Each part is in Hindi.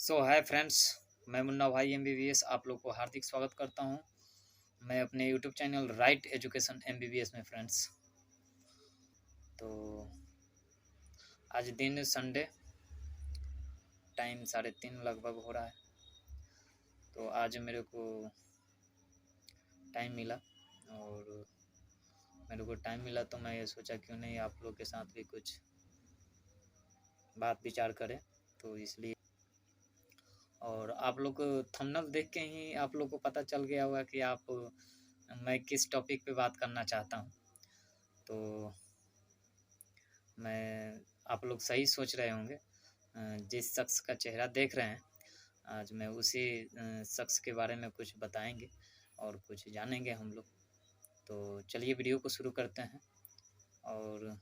सो हाय फ्रेंड्स। मैं मुन्ना भाई एमबीबीएस आप लोग को हार्दिक स्वागत करता हूं। मैं अपने YouTube channel right education MBBS में फ्रेंड्स। तो आज दिन संडे, टाइम 3:30 लगभग हो रहा है। तो आज मेरे को टाइम मिला तो मैं ये सोचा क्यों नहीं आप लोग के साथ भी कुछ बात विचार करें। तो इसलिए और आप लोग थंबनेल देख के ही आप लोग को पता चल गया होगा कि मैं किस टॉपिक पे बात करना चाहता हूँ। तो मैं आप लोग सही सोच रहे होंगे। जिस शख्स का चेहरा देख रहे हैं, आज मैं उसी शख्स के बारे में कुछ बताएंगे और कुछ जानेंगे हम लोग। तो चलिए वीडियो को शुरू करते हैं। और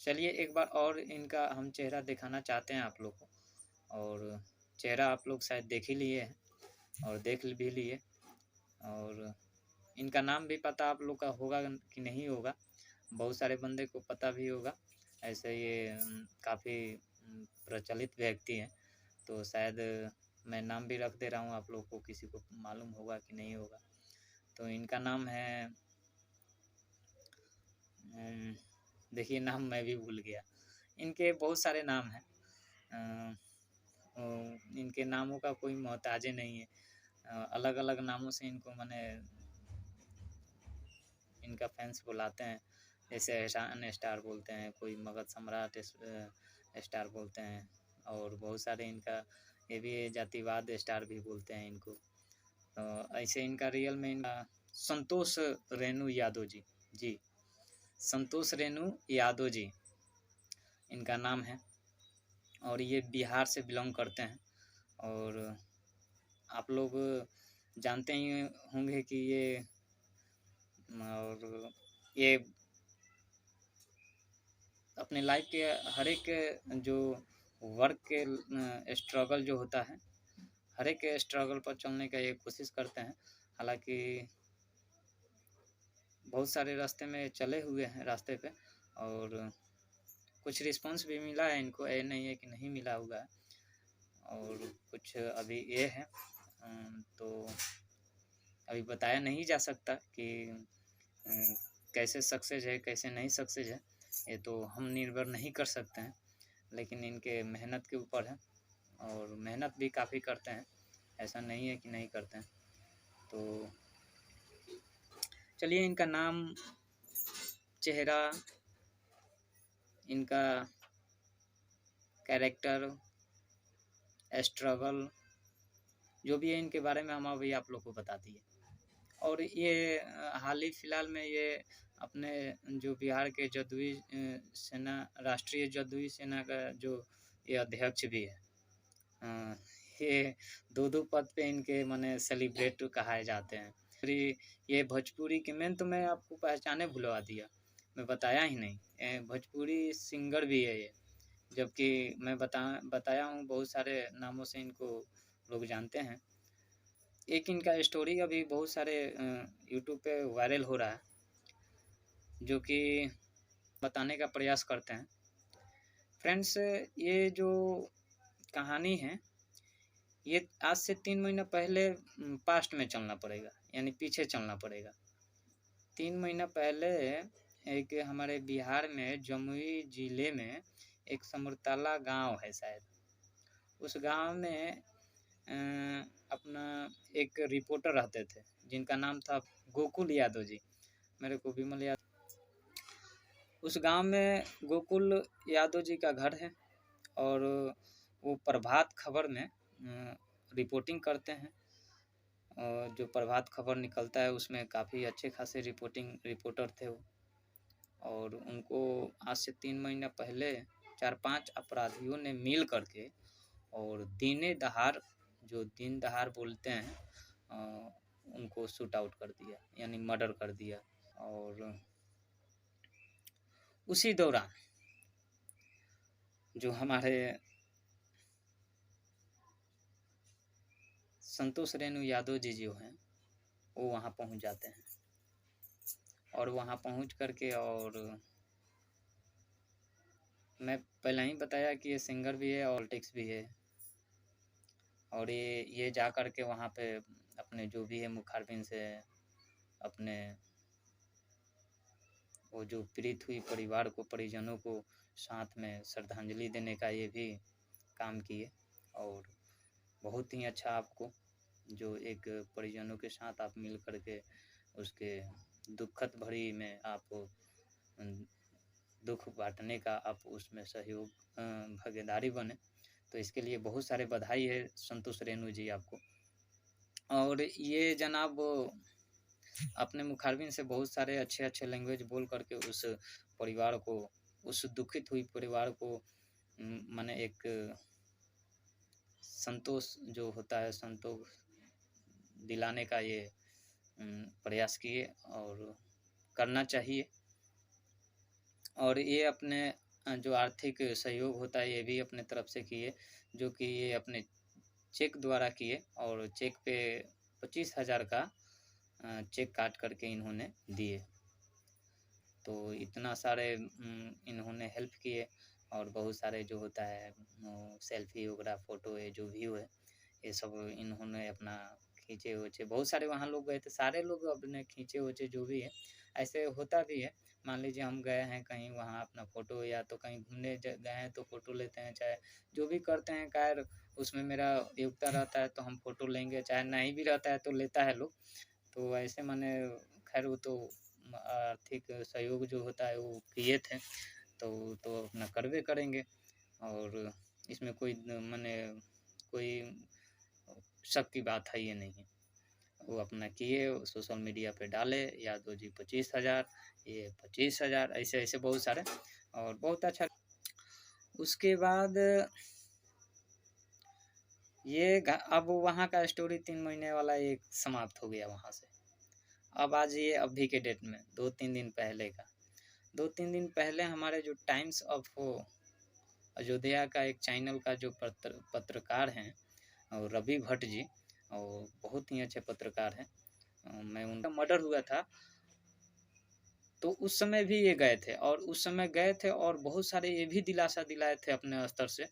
चलिए एक बार और इनका हम चेहरा दिखाना चाहते हैं आप लोग को। और चेहरा आप लोग शायद देख ही लिए हैं और देख भी लिए। और इनका नाम भी पता आप लोग का होगा कि नहीं होगा, बहुत सारे बंदे को पता भी होगा। ऐसे ये काफ़ी प्रचलित व्यक्ति हैं। तो शायद मैं नाम भी रख दे रहा हूँ, आप लोग को किसी को मालूम होगा कि नहीं होगा। तो इनका नाम है, देखिए नाम मैं भी भूल गया। इनके बहुत सारे नाम हैं। इनके नामों का कोई मोहताज नहीं है। अलग अलग नामों से इनको मैंने इनका फैंस बुलाते हैं। जैसे एहसान स्टार बोलते हैं, कोई मगध सम्राट स्टार बोलते हैं, और बहुत सारे इनका ये भी जातिवाद स्टार भी बोलते हैं इनको। तो ऐसे इनका रियल में इनका संतोष रेणु यादव जी संतोष रेणु यादव जी इनका नाम है। और ये बिहार से बिलोंग करते हैं। और आप लोग जानते ही होंगे कि ये अपने लाइफ के हर एक जो वर्क के स्ट्रगल जो होता है, हर एक स्ट्रगल पर चलने का ये कोशिश करते हैं। हालांकि बहुत सारे रास्ते में चले हुए हैं रास्ते पे, और कुछ रिस्पांस भी मिला है इनको, ये नहीं है कि नहीं मिला हुआ है। और कुछ अभी ये है, तो अभी बताया नहीं जा सकता कि कैसे सक्सेस है कैसे नहीं सक्सेस है, ये तो हम निर्भर नहीं कर सकते हैं। लेकिन इनके मेहनत के ऊपर है, और मेहनत भी काफ़ी करते हैं, ऐसा नहीं है कि नहीं करते हैं। तो चलिए इनका नाम, चेहरा, इनका कैरेक्टर, स्ट्रगल जो भी है इनके बारे में हम अभी आप लोग को बता दिए। और ये हाल ही फिलहाल में ये अपने जो बिहार के जदयू सेना, राष्ट्रीय जदयू सेना का जो ये अध्यक्ष भी है। ये दो पद पे इनके माने सेलिब्रेट कहाए जाते हैं। फिर ये भोजपुरी के मेन तो मैं आपको पहचाने भुलवा दिया, मैं बताया ही नहीं, भोजपुरी सिंगर भी है ये। जबकि मैं बताया हूँ बहुत सारे नामों से इनको लोग जानते हैं। एक इनका स्टोरी अभी बहुत सारे यूट्यूब पे वायरल हो रहा है, जो कि बताने का प्रयास करते हैं। फ्रेंड्स, ये जो कहानी है ये आज से 3 महीना पहले पास्ट में चलना पड़ेगा, यानी पीछे चलना पड़ेगा। 3 महीना पहले एक हमारे बिहार में जमुई जिले में एक समरताला गांव है शायद, उस गांव में अपना एक रिपोर्टर रहते थे जिनका नाम था गोकुल यादव जी। मेरे को विमल यादव, उस गांव में गोकुल यादव जी का घर है। और वो प्रभात खबर में रिपोर्टिंग करते हैं। और जो प्रभात खबर निकलता है उसमें काफ़ी अच्छे खासे रिपोर्टर थे वो। और उनको आज से 3 महीना पहले 4-5 अपराधियों ने मिल करके और दिन दहाड़ बोलते हैं, उनको शूट आउट कर दिया, यानी मर्डर कर दिया। और उसी दौरान जो हमारे संतोष रेणु यादव जी जो हैं वो वहाँ पहुँच जाते हैं। और वहाँ पहुँच करके, और मैं पहले ही बताया कि ये सिंगर भी है और पॉलिटिक्स भी है। और ये जा कर के वहाँ पे अपने जो भी है मुखारबिन से अपने वो जो पीड़ित हुई परिवार को, परिजनों को साथ में श्रद्धांजलि देने का ये भी काम किए। और बहुत ही अच्छा आपको जो एक परिजनों के साथ आप मिल कर के उसके दुखद घड़ी में आप दुख बांटने का आप उसमें सहयोग भागीदारी बने, तो इसके लिए बहुत सारे बधाई है संतोष रेणु जी आपको। और ये जनाब अपने मुखारबिन से बहुत सारे अच्छे अच्छे लैंग्वेज बोल करके उस परिवार को, उस दुखित हुई परिवार को माने एक संतोष जो होता है, संतोष दिलाने का ये प्रयास किए और करना चाहिए। और ये अपने जो आर्थिक सहयोग होता है ये भी अपने तरफ से किए, जो कि ये अपने चेक द्वारा किए और चेक पे 25,000 का चेक काट करके इन्होंने दिए। तो इतना सारे इन्होंने हेल्प किए। और बहुत सारे जो होता है सेल्फी वगैरह फ़ोटो है जो भी है ये सब इन्होंने अपना खींचे वोचे, बहुत सारे वहाँ लोग गए थे, सारे लोग अपने खींचे वोचे जो भी है। ऐसे होता भी है, मान लीजिए हम गए हैं कहीं वहाँ अपना फ़ोटो, या तो कहीं घूमने गए हैं तो फ़ोटो लेते हैं, चाहे जो भी करते हैं, खैर उसमें मेरा योग्यता रहता है तो हम फ़ोटो लेंगे, चाहे नहीं भी रहता है तो लेता है लोग। तो ऐसे माने खैर वो तो आर्थिक सहयोग जो होता है वो किए थे, तो अपना करवे करेंगे। और इसमें कोई माने कोई शक की बात है ये नहीं है। वो अपना किए, सोशल मीडिया पे डाले, यादव जी 25,000, ये 25,000, ऐसे ऐसे बहुत सारे, और बहुत अच्छा। उसके बाद ये अब वहाँ का स्टोरी 3 महीने वाला एक समाप्त हो गया वहाँ से। अब आज ये अभी के डेट में 2-3 दिन पहले का, 2-3 दिन पहले हमारे जो टाइम्स ऑफ अयोध्या का एक चैनल का जो पत्रकार हैं और रवि भट्ट जी, और बहुत ही अच्छे पत्रकार हैं, मैं उनका मर्डर हुआ था तो उस समय भी ये गए थे, और उस समय गए थे और बहुत सारे ये भी दिलासा दिलाए थे अपने स्तर से,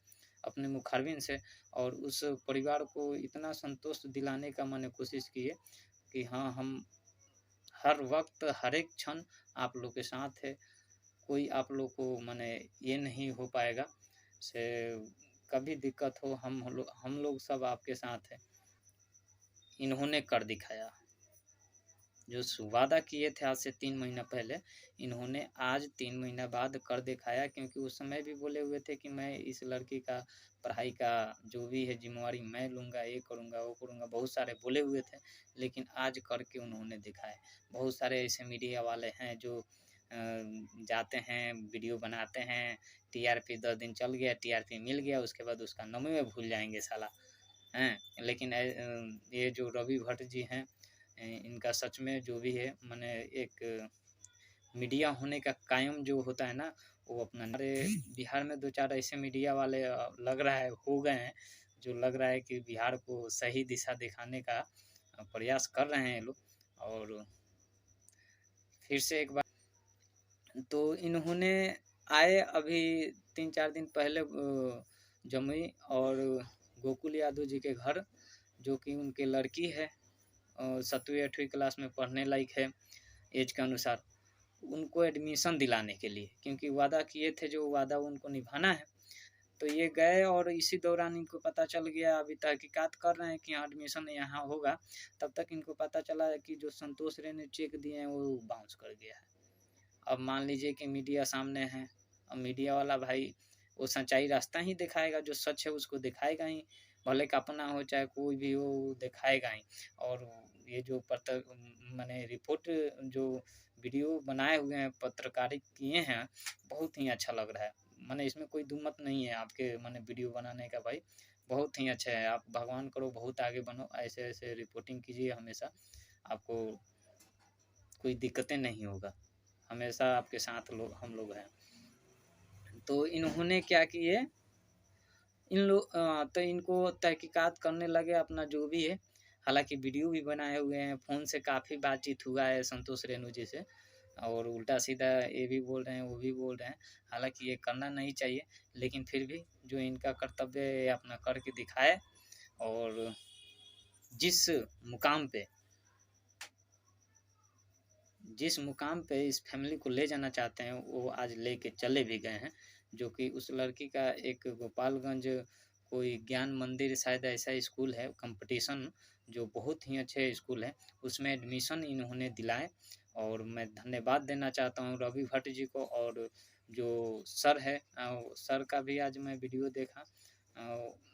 अपने मुखारबिन से, और उस परिवार को इतना संतोष दिलाने का मैंने कोशिश की है कि हाँ, हम हर वक्त हर एक क्षण आप लोग के साथ है, कोई आप लोग को माने ये नहीं हो पाएगा से कभी दिक्कत हो, हम लोग सब आपके साथ हैं। इन्होंने कर दिखाया जो वादा किए थे आज से 3 महीना पहले, इन्होंने आज 3 महीना बाद कर दिखाया। क्योंकि उस समय भी बोले हुए थे कि मैं इस लड़की का पढ़ाई का जो भी है जिम्मेवारी मैं लूँगा, ये करूँगा, वो करूँगा, बहुत सारे बोले हुए थे, लेकिन आज करके उन्होंने दिखाया। बहुत सारे ऐसे मीडिया वाले हैं जो जाते हैं, वीडियो बनाते हैं, टीआरपी 10 दिन चल गया, टीआरपी मिल गया, उसके बाद उसका नाम में भूल जाएंगे साला हैं। लेकिन ये जो रवि भट्ट जी हैं, इनका सच में जो भी है माने एक मीडिया होने का कायम जो होता है ना, वो अपना हमारे बिहार में 2-4 ऐसे मीडिया वाले लग रहा है हो गए हैं, जो लग रहा है कि बिहार को सही दिशा दिखाने का प्रयास कर रहे हैं लोग। और फिर से एक बार तो इन्होंने आए अभी 3-4 दिन पहले जमुई और गोकुल यादव जी के घर, जो कि उनके लड़की है 7वीं 8वीं क्लास में पढ़ने लायक है एज के अनुसार, उनको एडमिशन दिलाने के लिए, क्योंकि वादा किए थे, जो वादा उनको निभाना है। तो ये गए और इसी दौरान इनको पता चल गया, अभी तहकीकात कर रहे हैं कि यहाँ एडमिशन यहाँ होगा, तब तक इनको पता चला है कि जो संतोष रे ने चेक दिए हैं वो बाउंस कर गया है। अब मान लीजिए कि मीडिया सामने है, अब मीडिया वाला भाई वो सच्चाई रास्ता ही दिखाएगा, जो सच है उसको दिखाएगा ही, भले का अपना हो चाहे कोई भी हो, दिखाएगा ही। और ये जो मैंने रिपोर्ट जो वीडियो बनाए हुए हैं, पत्रकारित किए हैं, बहुत ही अच्छा लग रहा है। मैंने इसमें कोई दुमत नहीं है आपके मैंने वीडियो बनाने का भाई, बहुत ही अच्छा है। आप भगवान करो बहुत आगे बनो, ऐसे ऐसे रिपोर्टिंग कीजिए, हमेशा आपको कोई दिक्कतें नहीं होगा, हमेशा आपके साथ हम लोग हैं। तो इन्होंने क्या किए, तो इनको तहकीकात करने लगे अपना जो भी है, हालांकि वीडियो भी बनाए हुए हैं, फ़ोन से काफ़ी बातचीत हुआ है संतोष रेणु जी से, और उल्टा सीधा ये भी बोल रहे हैं, वो भी बोल रहे हैं। हालांकि ये करना नहीं चाहिए, लेकिन फिर भी जो इनका कर्तव्य है अपना करके दिखाए, और जिस मुकाम पे इस फैमिली को ले जाना चाहते हैं वो आज लेके चले भी गए हैं। जो कि उस लड़की का एक गोपालगंज कोई ज्ञान मंदिर शायद ऐसा स्कूल है, कंपटीशन जो बहुत ही अच्छे स्कूल है, उसमें एडमिशन इन्होंने दिलाए। और मैं धन्यवाद देना चाहता हूँ रवि भट्ट जी को। और जो सर है सर का भी आज मैं वीडियो देखा,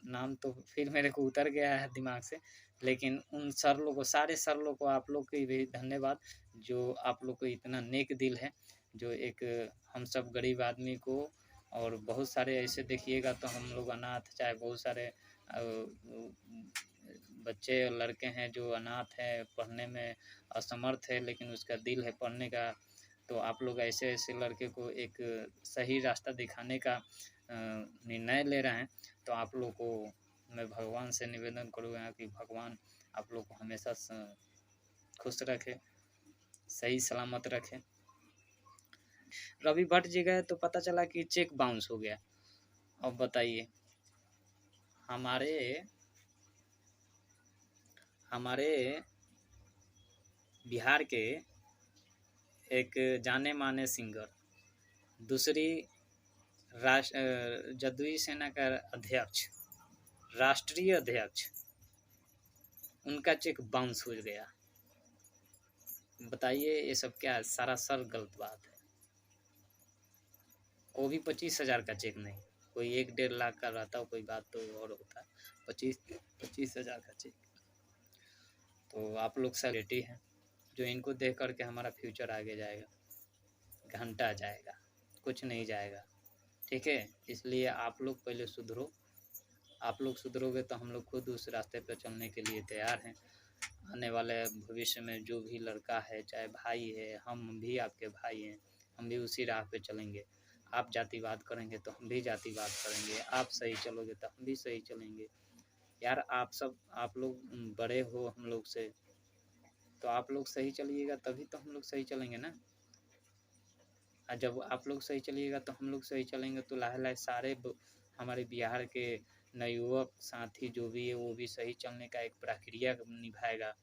नाम तो फिर मेरे को उतर गया है दिमाग से, लेकिन उन सर लोगों सारे सर लोग को आप लोग की भी धन्यवाद, जो आप लोग को इतना नेक दिल है, जो एक हम सब गरीब आदमी को। और बहुत सारे ऐसे देखिएगा तो हम लोग अनाथ, चाहे बहुत सारे बच्चे और लड़के हैं जो अनाथ हैं, पढ़ने में असमर्थ है, लेकिन उसका दिल है पढ़ने का। तो आप लोग ऐसे ऐसे लड़के को एक सही रास्ता दिखाने का निर्णय ले रहे हैं। तो आप लोग को मैं भगवान से निवेदन करूँगा कि भगवान आप लोग को हमेशा खुश रखे, सही सलामत रखे। रवि भट्ट जी गए तो पता चला कि चेक बाउंस हो गया। अब बताइए, हमारे बिहार के एक जाने माने सिंगर, दूसरी जदयू सेना का अध्यक्ष, राष्ट्रीय अध्यक्ष, उनका चेक बाउंस हो गया। बताइए ये सब क्या सरासर गलत बात है। वो भी 25,000 का चेक नहीं, कोई 1-1.5 लाख का रहता, कोई बात तो और होता है। 25,000 का चेक। तो आप लोग सेलिब्रिटी हैं, जो इनको देख करके हमारा फ्यूचर आगे जाएगा, घंटा जाएगा, कुछ नहीं जाएगा। ठीक है, इसलिए आप लोग पहले सुधरो। आप लोग सुधरोगे तो हम लोग खुद उस रास्ते पर चलने के लिए तैयार हैं। आने वाले भविष्य में जो भी लड़का है, चाहे भाई है, हम भी आपके भाई हैं, हम भी उसी राह पे चलेंगे। आप जातिवाद करेंगे तो हम भी जातिवाद करेंगे, आप सही चलोगे तो हम भी सही चलेंगे। यार आप लोग बड़े हो हम लोग से, तो आप लोग सही चलिएगा तभी तो हम लोग सही चलेंगे ना। और जब आप लोग सही चलिएगा तो हम लोग सही चलेंगे, तो लाहे लाहे सारे हमारे बिहार के नवयुवक साथी जो भी है वो भी सही चलने का एक प्रक्रिया निभाएगा।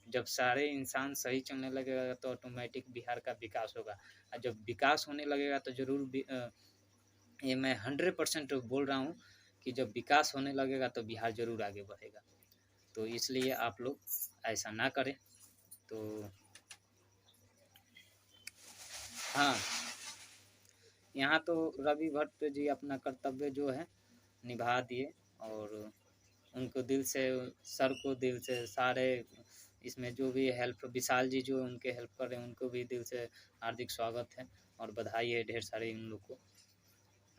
जब सारे इंसान सही चलने लगेगा तो ऑटोमेटिक बिहार का विकास होगा। और जब विकास होने लगेगा तो ज़रूर ये मैं 100% बोल रहा हूँ कि जब विकास होने लगेगा तो बिहार ज़रूर आगे बढ़ेगा। तो इसलिए आप लोग ऐसा ना करें। तो हाँ, यहाँ तो रवि भट्ट जी अपना कर्तव्य जो है निभा दिए। और उनको दिल से, सर को दिल से, सारे इसमें जो भी हेल्प, विशाल जी जो उनके हेल्प कर रहे हैं उनको भी दिल से हार्दिक स्वागत है और बधाई है ढेर सारी इन लोग को।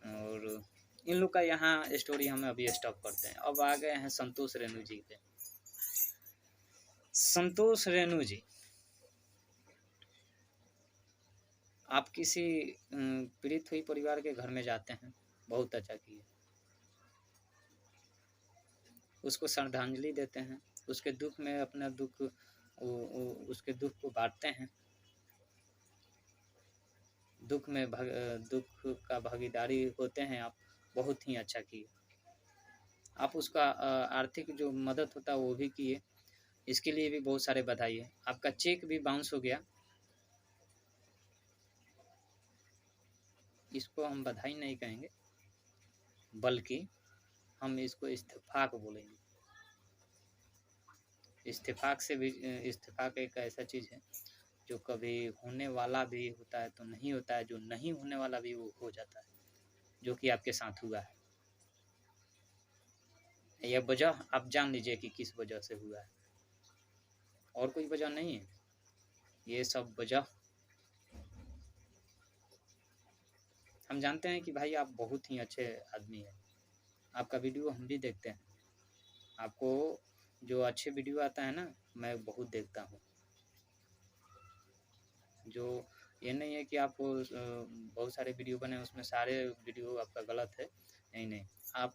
और इन लोग का यहाँ स्टोरी हमें अभी स्टॉप करते हैं। अब आ गए हैं संतोष रेणु जी पे। संतोष रेणु जी, आप किसी पीड़ित हुई परिवार के घर में जाते हैं, बहुत अच्छा किए, उसको श्रद्धांजलि देते हैं, उसके दुख में अपना दुख उसके दुख को बांटते हैं, दुख का भागीदारी होते हैं आप, बहुत ही अच्छा किए। आप उसका आर्थिक जो मदद होता है वो भी किए, इसके लिए भी बहुत सारे बधाई है। आपका चेक भी बाउंस हो गया, इसको हम बधाई नहीं कहेंगे बल्कि हम इसको इस्तेफाक बोलेंगे। इस्तेफाक से भी, इस्तेफाक एक ऐसा चीज़ है जो कभी होने वाला भी होता है तो नहीं होता है, जो नहीं होने वाला भी वो हो जाता है, जो कि आपके साथ हुआ है। यह वजह आप जान लीजिए कि किस वजह से हुआ है, और कोई वजह नहीं है, ये सब वजह। हम जानते हैं कि भाई आप बहुत ही अच्छे आदमी हैं, आपका वीडियो हम भी देखते हैं, आपको जो अच्छे वीडियो आता है ना मैं बहुत देखता हूँ। जो ये नहीं है कि आप बहुत सारे वीडियो बने उसमें सारे वीडियो आपका गलत है, नहीं नहीं। आप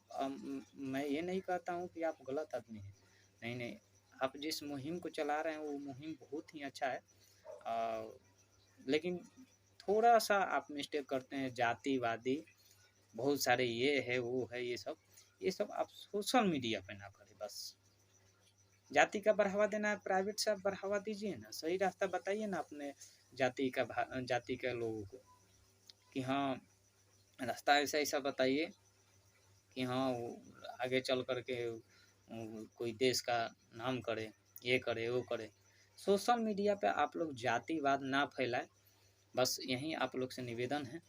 मैं ये नहीं कहता हूँ कि आप गलत आदमी हैं, नहीं नहीं। आप जिस मुहिम को चला रहे हैं वो मुहिम बहुत ही अच्छा है, लेकिन थोड़ा सा आप मिस्टेक करते हैं जातिवादी बहुत सारे ये है वो है, ये सब आप सोशल मीडिया पे ना करें। बस जाति का बढ़ावा देना है, प्राइवेट से आप बढ़ावा दीजिए ना, सही रास्ता बताइए ना अपने जाति के लोगों को कि हाँ रास्ता ऐसा ऐसा बताइए कि हाँ वो आगे चल कर के कोई देश का नाम करे, ये करे वो करे। सोशल मीडिया पे आप लोग जातिवाद ना फैलाएं, बस यही आप लोग से निवेदन है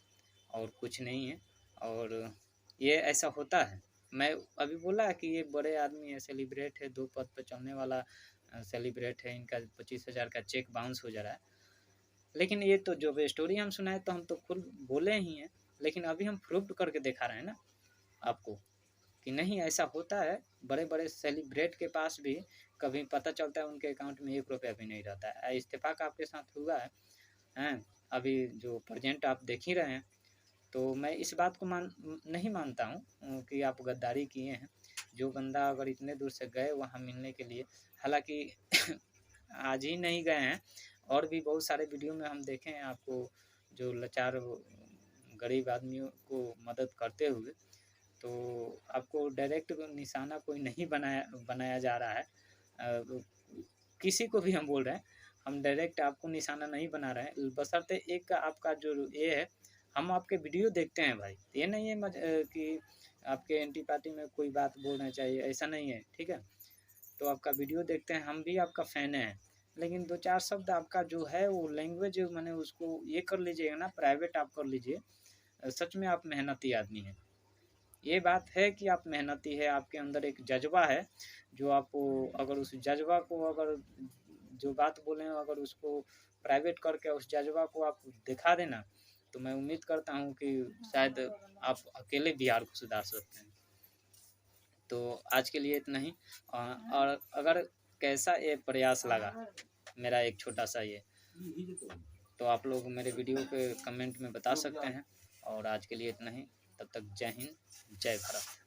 और कुछ नहीं है। और ये ऐसा होता है, मैं अभी बोला कि ये बड़े आदमी है, सेलिब्रेट है, 2 पद पे चलने वाला सेलिब्रेट है, इनका 25,000 का चेक बाउंस हो जा रहा है। लेकिन ये तो जो स्टोरी हम सुनाए तो हम तो खुद बोले ही हैं, लेकिन अभी हम प्रूव करके दिखा रहे हैं ना आपको कि नहीं ऐसा होता है। बड़े बड़े सेलिब्रेट के पास भी कभी पता चलता है उनके अकाउंट में 1 रुपया भी नहीं रहता है। इत्तेफाक आपके साथ हुआ है हैं, अभी जो प्रेजेंट आप देख ही रहे हैं। तो मैं इस बात को नहीं मानता हूँ कि आप गद्दारी किए हैं। जो बंदा अगर इतने दूर से गए वहाँ मिलने के लिए, हालांकि आज ही नहीं गए हैं, और भी बहुत सारे वीडियो में हम देखे हैं आपको, जो लाचार गरीब आदमियों को मदद करते हुए। तो आपको डायरेक्ट निशाना कोई नहीं बनाया जा रहा है। किसी को भी हम बोल रहे हैं, हम डायरेक्ट आपको निशाना नहीं बना रहे हैं, बशर्ते एक आपका जो ये है, हम आपके वीडियो देखते हैं भाई, ये नहीं है कि आपके एंटी पार्टी में कोई बात बोलना चाहिए, ऐसा नहीं है, ठीक है। तो आपका वीडियो देखते हैं, हम भी आपका फ़ैन हैं, लेकिन 2-4 शब्द आपका जो है वो लैंग्वेज मैंने उसको ये कर लीजिएगा ना, प्राइवेट आप कर लीजिए। सच में आप मेहनती आदमी हैं, ये बात है कि आप मेहनती है, आपके अंदर एक जज्बा है, जो आपको अगर उस जज्बा को अगर जो बात बोले अगर उसको प्राइवेट करके उस जज्बा को आप दिखा देना, तो मैं उम्मीद करता हूँ कि शायद आप अकेले बिहार को सुधार सकते हैं। तो आज के लिए इतना ही। और अगर कैसा ये प्रयास लगा मेरा एक छोटा सा ये, तो आप लोग मेरे वीडियो पे कमेंट में बता सकते हैं। और आज के लिए इतना ही, तब तक जय हिंद, जय भारत।